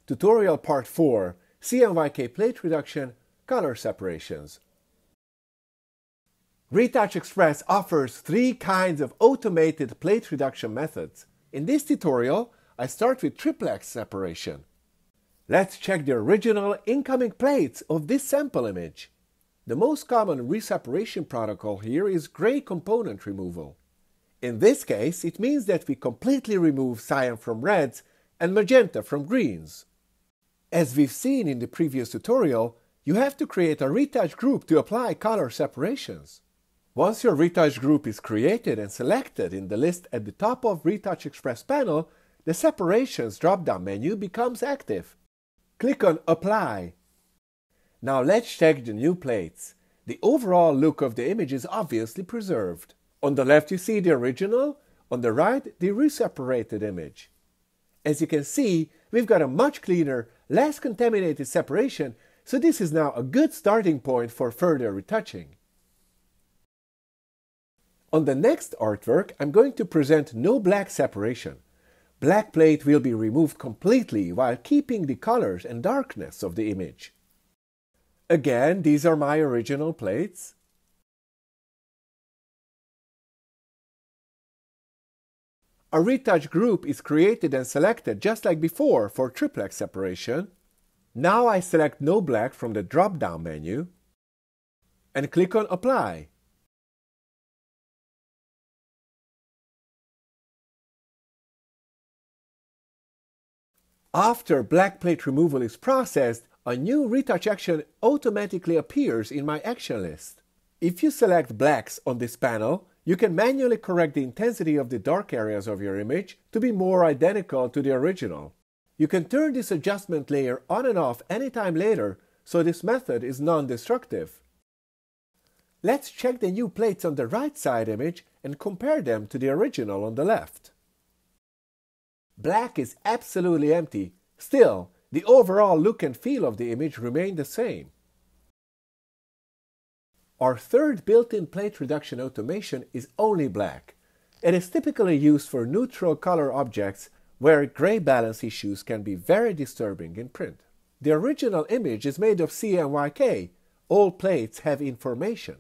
Tutorial Part 4, CMYK Plate Reduction, Color Separations. RetouchXPress offers 3 kinds of automated plate reduction methods. In this tutorial, I start with Triplex Separation. Let's check the original incoming plates of this sample image. The most common reseparation protocol here is gray component removal. In this case, it means that we completely remove cyan from reds and magenta from greens. As we've seen in the previous tutorial, you have to create a retouch group to apply color separations. Once your retouch group is created and selected in the list at the top of RetouchXPress panel, the Separations drop-down menu becomes active. Click on Apply. Now let's check the new plates. The overall look of the image is obviously preserved. On the left you see the original, on the right the reseparated image. As you can see, we've got a much cleaner, less contaminated separation, so this is now a good starting point for further retouching. On the next artwork, I'm going to present NoBlack separation. Black plate will be removed completely while keeping the colors and darkness of the image. Again, these are my original plates. A retouch group is created and selected just like before for triplex separation. Now I select NoBlack from the drop-down menu and click on Apply. After black plate removal is processed, a new retouch action automatically appears in my action list. If you select blacks on this panel, you can manually correct the intensity of the dark areas of your image to be more identical to the original. You can turn this adjustment layer on and off anytime later, so this method is non-destructive. Let's check the new plates on the right side image and compare them to the original on the left. Black is absolutely empty. Still, the overall look and feel of the image remain the same. Our third built-in plate reduction automation is only black. It is typically used for neutral color objects where gray balance issues can be very disturbing in print. The original image is made of CMYK. All plates have information.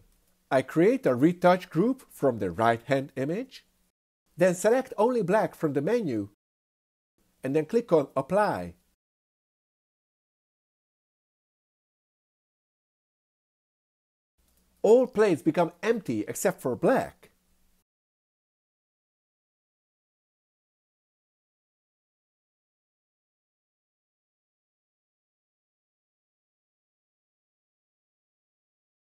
I create a retouch group from the right-hand image, then select only black from the menu, and then click on Apply. All plates become empty except for black.